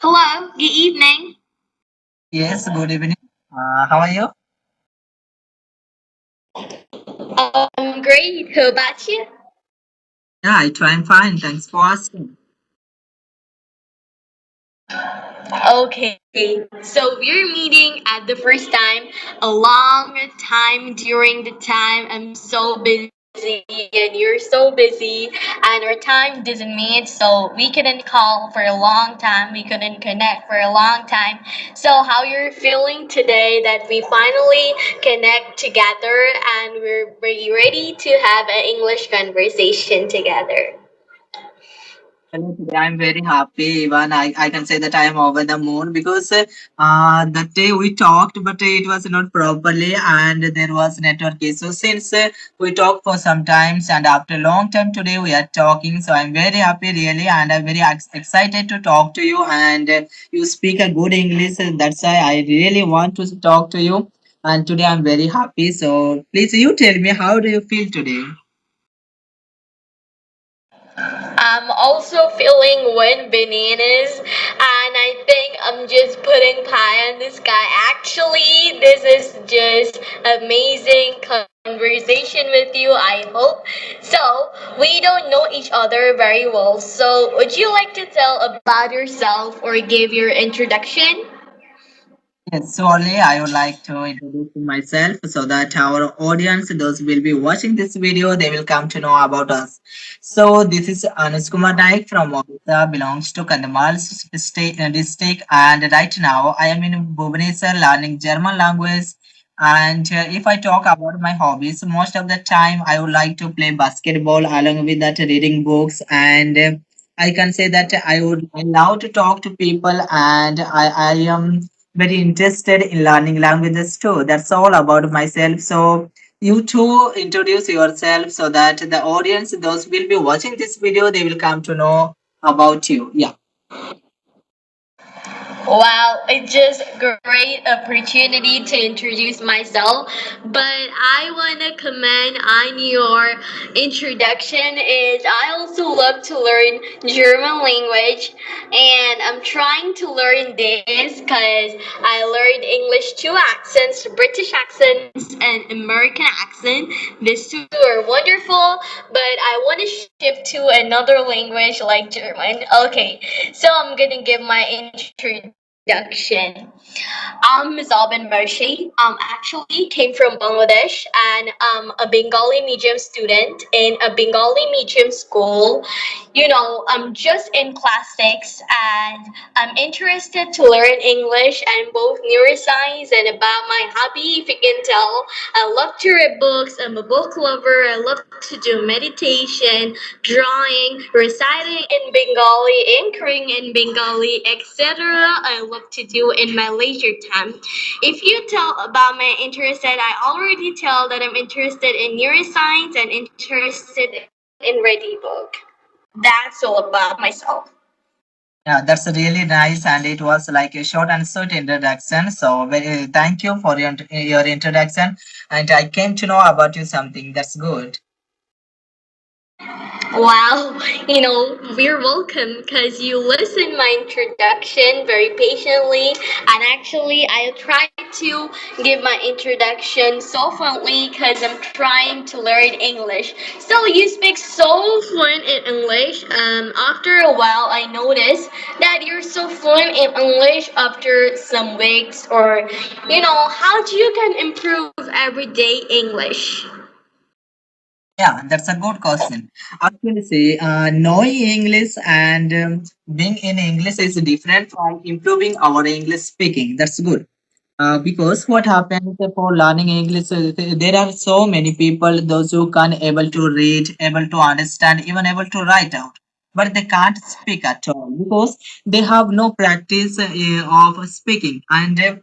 Hello, good evening. Yes, good evening. How are you? I'm great. How about you? Yeah, I'm fine. Thanks for asking. Okay, so we're meeting at the first time, a long time during the time I'm so busy and you're so busy and our time doesn't meet, so we couldn't call for a long time, we couldn't connect for a long time. So how you're feeling today that we finally connect together and we're ready to have an English conversation together? Hello, today I'm very happy. Even I can say that I am over the moon because that day we talked, but it was not properly and there was network issue. Since we talked for some times and after a long time today we are talking, so I'm very happy really and I'm very excited to talk to you and you speak a good English. That's why I really want to talk to you. And today I'm very happy. So please you tell me how do you feel today? I'm also feeling wind bananas, and I think I'm just putting pie in the sky. Actually, this is just amazing conversation with you. I hope so. We don't know each other very well, so would you like to tell about yourself or give your introduction? Yes, so only I would like to introduce myself so that our audience, those will be watching this video, they will come to know about us. So this is Anush Kumar Naik from Odisha, belongs to Kandhamal state district, and right now I am in Bhubaneswar learning German language. And if I talk about my hobbies, most of the time I would like to play basketball along with that reading books and. I can say that I love to talk to people and I am very interested in learning languages too. That's all about myself. So you too introduce yourself so that the audience, those will be watching this video, they will come to know about you. Yeah. Wow, it's just great opportunity to introduce myself. But I wanna comment on your introduction is I also love to learn German language and I'm trying to learn this because I learned English two accents, British accents and American accent. These two are wonderful, but I want to shift to another language like German. Okay, so I'm gonna give my introduction. I'm Mehzabin Mowshi. Actually came from Bangladesh and I'm a Bengali medium student in a Bengali medium school. I'm just in class 6 and I'm interested to learn English and both neuroscience and about my hobby. If you can tell, I love to read books. I'm a book lover. I love to do meditation, drawing, reciting in Bengali, anchoring in Bengali, etc. I love to do in my leisure time. If you tell about my interest, I already tell that I'm interested in neuroscience and interested in reading book. That's all about myself. Yeah, that's really nice, and it was like a short and sweet introduction. So, thank you for your introduction, and I came to know about you something. That's good. Wow, we're welcome because you listened my introduction very patiently, and actually, I tried to give my introduction so fluently because I'm trying to learn English. So you speak so fluent in English. After a while, I noticed that you're so fluent in English after some weeks, or how do you can improve everyday English? Yeah, that's a good question. Actually, see, knowing English and being in English is different from improving our English speaking. That's good. Because what happens for learning English, there are so many people, those who can able to read, able to understand, even able to write out, but they can't speak at all because they have no practice of speaking. And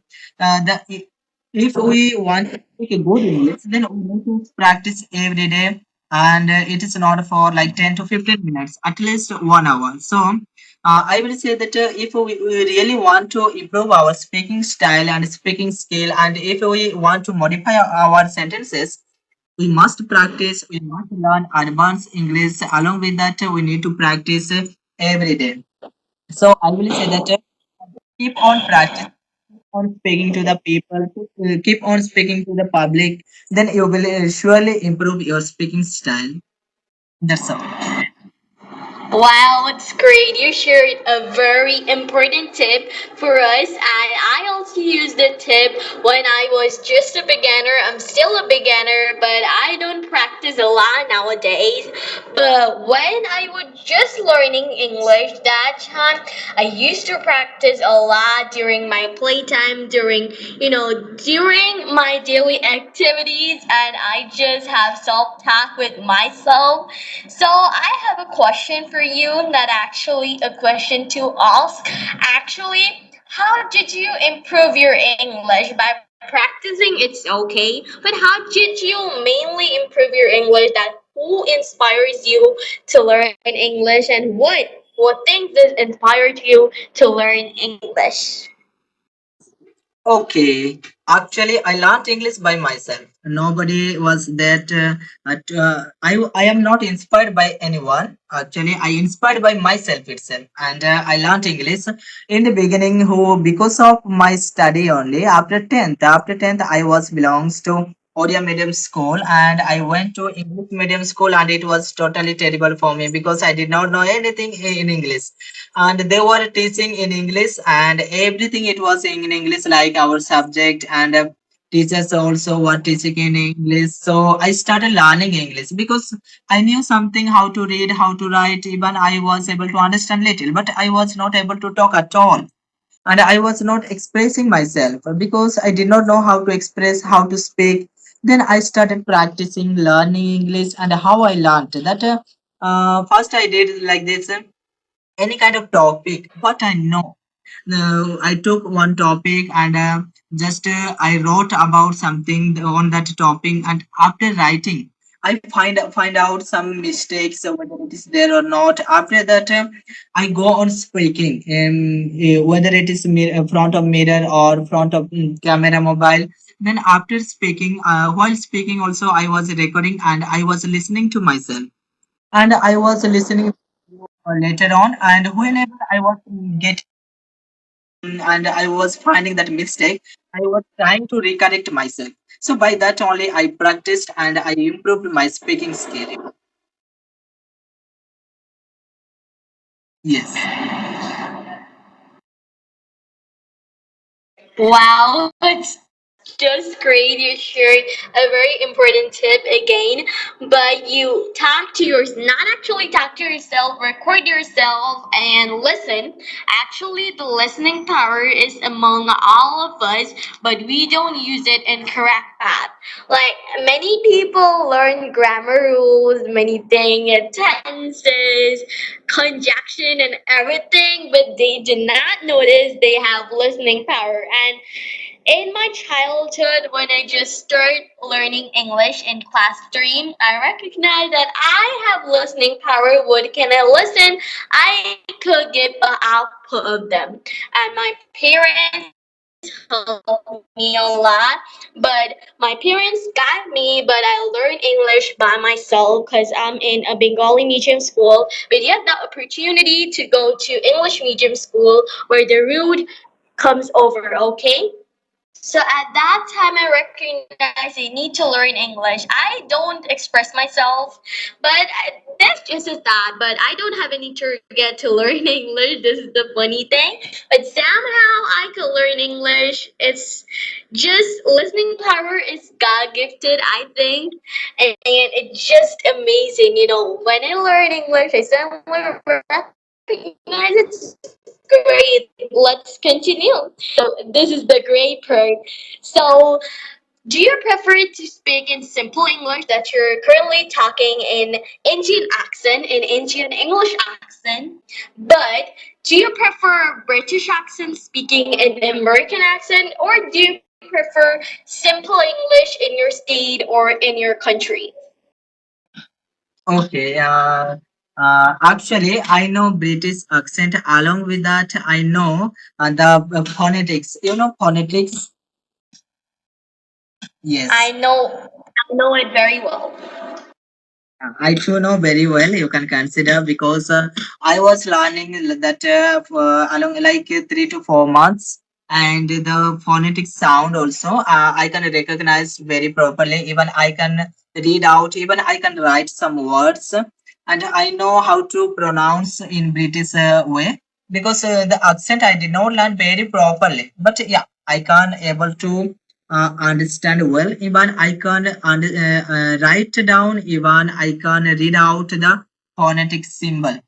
if we want to speak a good English, then we need to practice every day, and it is not for like 10 to 15 minutes, at least 1 hour. So I will say that if we really want to improve our speaking style and speaking skill, and if we want to modify our sentences, we must practice, we must learn advanced English. Along with that, we need to practice every day. So I will say that. Keep on practicing, on speaking to the people, keep on speaking to the public, then you will surely improve your speaking style. That's all. Wow, it's great. You shared a very important tip for us, and I also used the tip when I was just a beginner. I'm still a beginner, but I don't practice a lot nowadays. But when I was just learning English that time, I used to practice a lot during my playtime, during my daily activities, and I just have self talk with myself. So I have a question for you, not actually a question to ask. Actually, how did you improve your English? By practicing, it's okay, but how did you mainly improve your English? That who inspires you to learn English, and what things that inspired you to learn English? Okay, actually, I learned English by myself. Nobody was that. I am not inspired by anyone. Actually, I inspired by myself itself, and I learned English in the beginning. Who because of my study only. After tenth, I was belongs to Odia medium school, and I went to English medium school, and it was totally terrible for me because I did not know anything in English, and they were teaching in English, and everything it was in English, like our subject, and teachers also were teaching in English. So I started learning English because I knew something, how to read, how to write. Even I was able to understand little, but I was not able to talk at all, and I was not expressing myself because I did not know how to express, how to speak. Then I started practicing learning English, and how I learned that. First I did like this, any kind of topic what I know. I took one topic, and just I wrote about something on that topic, and after writing I find out some mistakes, whether it is there or not. After that, I go on speaking, whether it is front of mirror or front of camera mobile. Then after speaking, while speaking also I was recording, and I was listening to myself, and I was listening later on, and whenever I was getting and I was finding that mistake, I was trying to recorrect myself. So by that only I practiced, and I improved my speaking skill. Yes. Wow, it's just great. You shared a very important tip again, but you talk to not actually talk to yourself, record yourself and listen. Actually, the listening power is among all of us, but we don't use it in correct path. Like many people learn grammar rules, many things, tenses, conjunction, and everything, but they do not notice they have listening power. And in my childhood, when I just started learning English in class 3, I recognized that I have listening power. What can I listen? I could give an output of them. And my parents helped me a lot. But my parents got me, but I learned English by myself because I'm in a Bengali medium school. But yet the opportunity to go to English medium school where the root comes over, okay? So at that time, I recognize I need to learn English. I don't express myself, but that's just as that. But I don't have any target to learn English. This is the funny thing. But somehow I could learn English. It's just listening power is God gifted, I think, and it's just amazing. When I learn English, I suddenly recognize it's great. Let's continue. So this is the great part. So do you prefer to speak in simple English that you're currently talking in Indian accent, in Indian English accent, but do you prefer British accent speaking in American accent, or do you prefer simple English in your state or in your country? Okay. Actually, I know British accent. Along with that, I know the phonetics. You know phonetics? I Yes. know, I know it very well. I too know very well. You can consider because I was learning that for along 3 to 4 months, and the phonetic sound also I can recognize very properly. Even I can read out. Even I can write some words, and I know how to pronounce in British way because the accent I did not learn very properly. But yeah, I can able to understand well. Even I can write down. Even I can read out the phonetic symbol.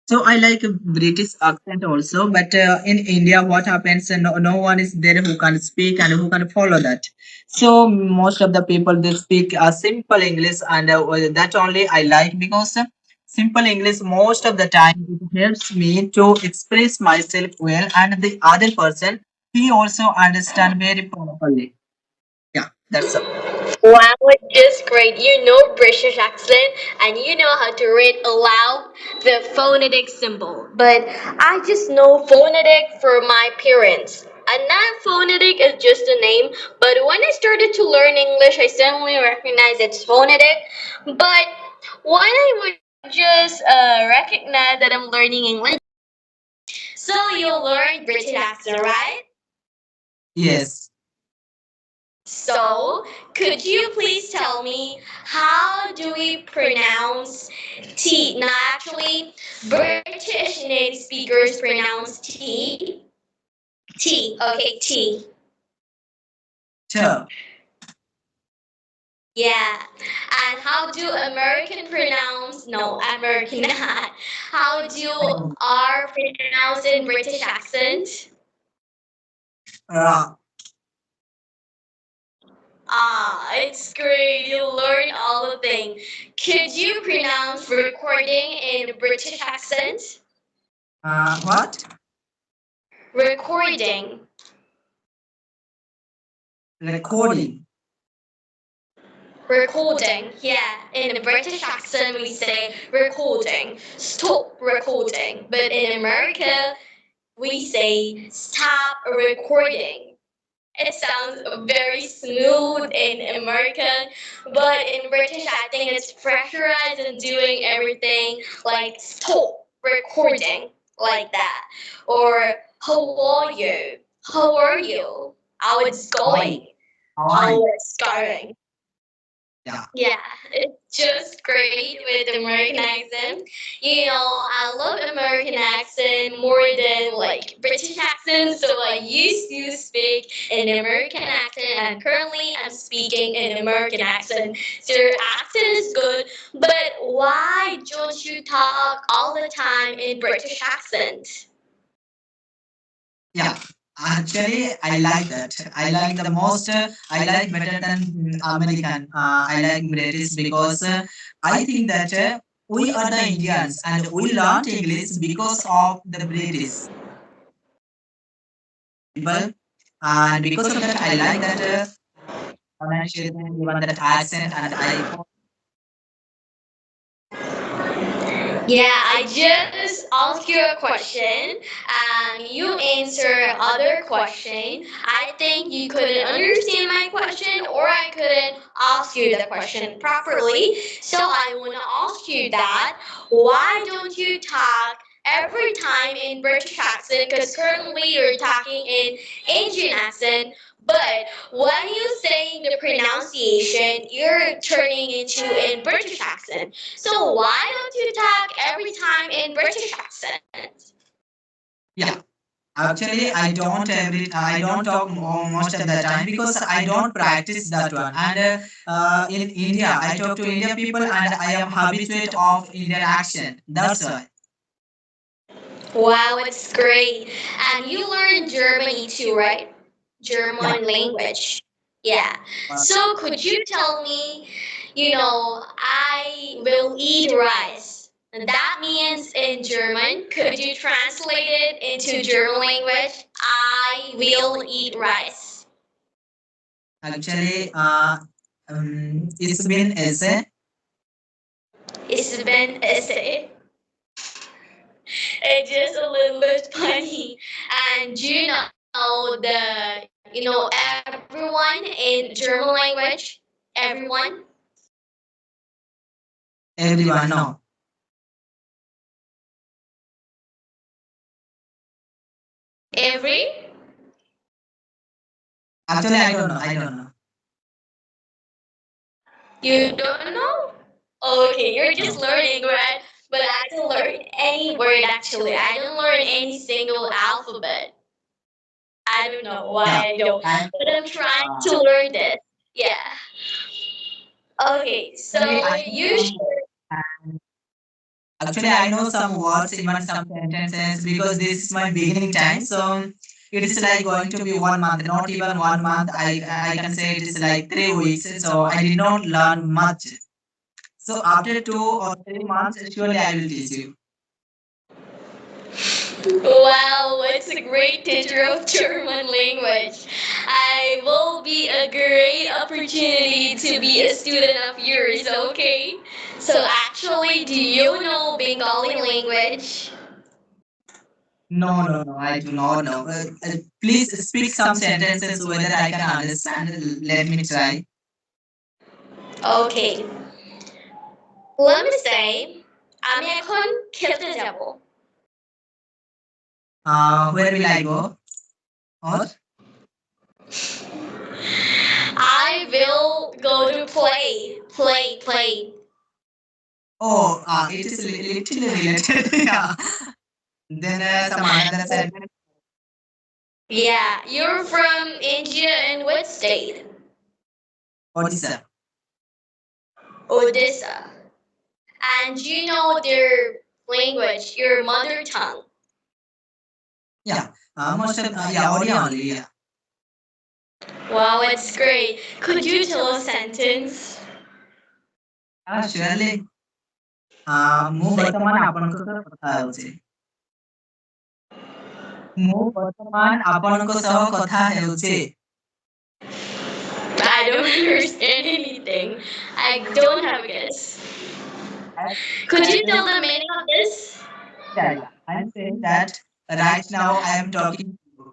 So I like a British accent also, but in India, what happens? No one is there who can speak and who can follow that. So most of the people they speak simple English, and that only I like because simple English most of the time it helps me to express myself well, and the other person he also understand very properly. Yeah, that's all. Wow, it's just great. You know British accent and you know how to read aloud the phonetic symbol. But I just know phonetic for my parents. And not phonetic is just a name, but when I started to learn English, I suddenly recognized it's phonetic. But when I would just recognize that I'm learning English, so you learn British accent, right? Yes. So, could you please tell me how do we pronounce T? Now, actually, British native speakers pronounce T. T. Okay, T. Sure. Yeah. And how do American pronounce? No, American not. How do R pronounce in British accent? Uh, Ah, it's great. You learn all the things. Could you pronounce recording in British accent? what? Recording. Recording. Recording. Yeah. In the British accent, we say recording. Stop recording. But in America, we say stop recording. It sounds very smooth in American, but in British, I think it's pressurized and doing everything like stop recording like that. Or how are you? How are you? How it's Hi. going? How are How you? it's going? Yeah. Yeah, it's just great with American accent. You know, I love American accent more than like British accent, so I used to speak in American accent, and currently I'm speaking in American accent. So your accent is good, but why don't you talk all the time in British accent? Yeah, actually, I like that. I like the most. I like better than American. I like British because I think that we are the Indians and we learned English because of the British people, and because of that, I like that pronunciation, even that accent, and I. Yeah, I just ask you a question and you answer other question. I think you couldn't understand my question or I couldn't ask you the question properly. So I want to ask you that why don't you talk every time in British accent because currently you're talking in Indian accent, but when you say the pronunciation, you're turning into in British accent. So why don't you talk every time in British accent? Yeah. Actually, I don't talk most of the time because I don't practice that one. And in India, I talk to India people and I am habituate of Indian accent. That's why. Wow, it's great. And you learn Germany too, right? Yeah. German language. Yeah. So could you tell me, I will eat rice. And that means in German, could you translate it into German language? I will eat rice. Actually, it's been essay. It's been essay. It's just a little bit funny. And you know everyone in German language, everyone. Everyone, no. Every? Actually, I don't know. I don't know. You don't know? Okay, you're just No. learning, right? But I don't learn any word actually. I don't learn any single alphabet. I don't know Yeah. why I don't. And But I'm trying uh, to learn this. Yeah. Okay, actually, so I know you some. should. Actually, I know some words, even some sentences, because this is my beginning time. So it is like going to be 1 month, not even 1 month. I can say it is like 3 weeks. So I did not learn much. So after 2 or 3 months, surely I will teach you. Wow, it's a great teacher of German language. I will be a great opportunity to be a student of yours, okay? So actually, do you know Bengali language? No, no, no, I do not know. Please speak some sentences whether I can understand. Let me try. Okay. Let me say, আমি এখন খেলতে যাব. Where will I go? Or I will go to play. Play, play. oh, it is little related. Yeah. Then some another sentence. Yeah, you're from India and what state? Odisha. Odisha. And you know their language, your mother tongue. Yeah. Most of yeah, Odia only. Yeah. Wow, it's great. Could you tell a sentence? Surely. ମୁଁ ବର୍ତ୍ତମାନ ଆପଣଙ୍କ ସହ କଥା ହେଉଛି। ମୁଁ ବର୍ତ୍ତମାନ ଆପଣଙ୍କ ସହ କଥା ହେଉଛି। I don't understand anything. I don't have a guess. Could you tell the meaning of this? Yeah, yeah. I'm saying that right now I am talking to you.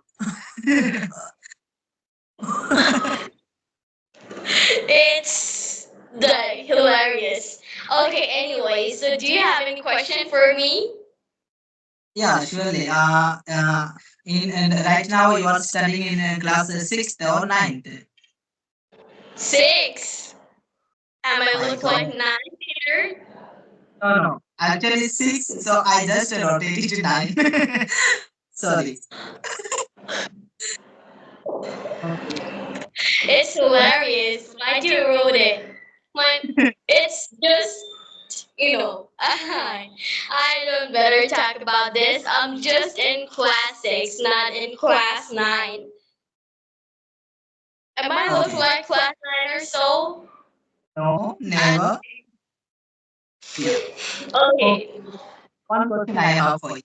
It's the hilarious. Okay, anyway, so do you have any question for me? Yeah, surely. In and right now you are studying in class sixth or ninth. Six. Am I My look like God. nine here? No, no. Actually six. So I just rotated to nine. Sorry. Okay. It's hilarious. Why do you wrote it? When it's just I don't better talk about this. I'm just in class six, not in class nine. Am I look Okay. like class nine or so? No, And never. Yeah. Okay. okay. One question I have for you.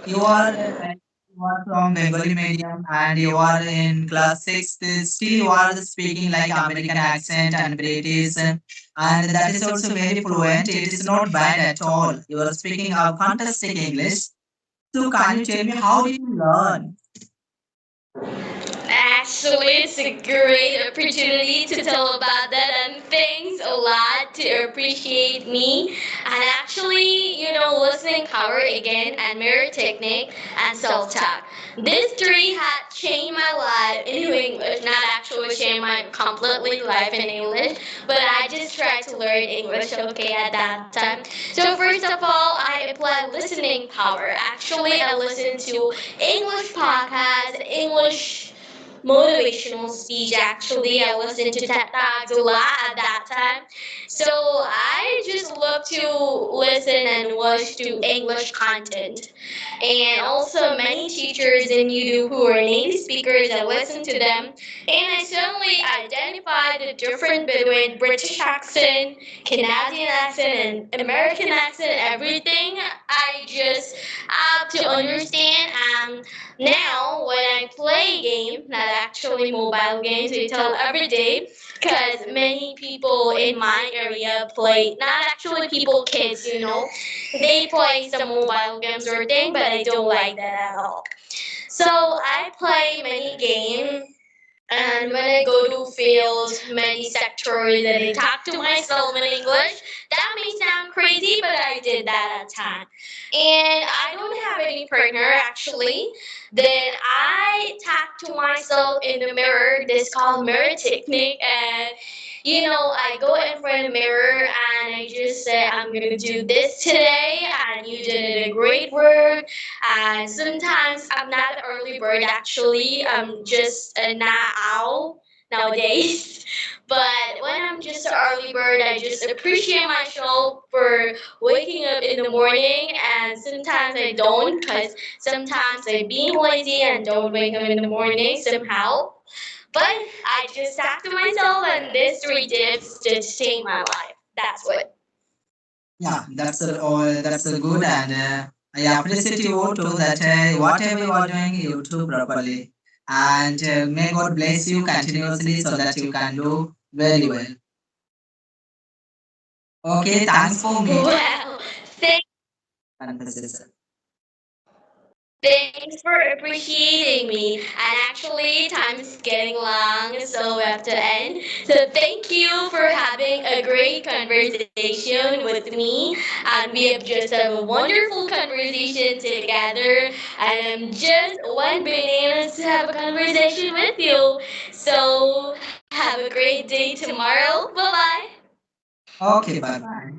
You are like you are from Bengali medium and you are in class sixth. Still, you are speaking like American accent and British, and that is also very fluent. It is not bad at all. You are speaking a fantastic English. So, can you tell me how did you learn? Actually, it's a great opportunity to tell about that, and thanks a lot to appreciate me. And actually, listening power again and mirror technique and self talk. This three had changed my life into English, not actually changed my completely life in English, but I just tried to learn English okay at that time. So, first of all, I applied listening power. Actually, I listened to English podcasts, English motivational speech. Actually, I listened to TED Talks a lot at that time. So I just love to listen and watch to English content. And also many teachers in YouTube who are native speakers, I listen to them. And I suddenly identified the difference between British accent, Canadian accent, and American accent, everything. I just have to understand. And now, when I play game, not actually mobile games, we tell every day, because many people in my area play, not actually people, kids, they play some mobile games or thing, but I don't like that at all. So I play many games And when I go to fields, many sectors that I talk to myself in English, that may sound crazy, but I did that at time. And I don't have any partner actually. Then I talk to myself in the mirror. This called mirror technique, and I go in front of the mirror and I just say, I'm gonna do this today, and you did a great work. And sometimes I'm not an early bird actually. I'm just a night owl nowadays. But when I'm just an early bird, I just appreciate myself for waking up in the morning. And sometimes I don't, because sometimes I'm being lazy and don't wake up in the morning somehow. But I just talk to myself, and these three tips to change my life. That's what. Yeah, that's a good, and I appreciate you too that whatever you are doing, you do properly, and may God bless you continuously so that you can do very well. Okay, thanks for me. Well, thank Conversation. Thanks for appreciating me. And actually, time is getting long, so we have to end. So thank you for having a great conversation with me. And we have just have a wonderful conversation together. And I'm just one bananas to have a conversation with you. So have a great day tomorrow. Bye bye. Okay, bye bye.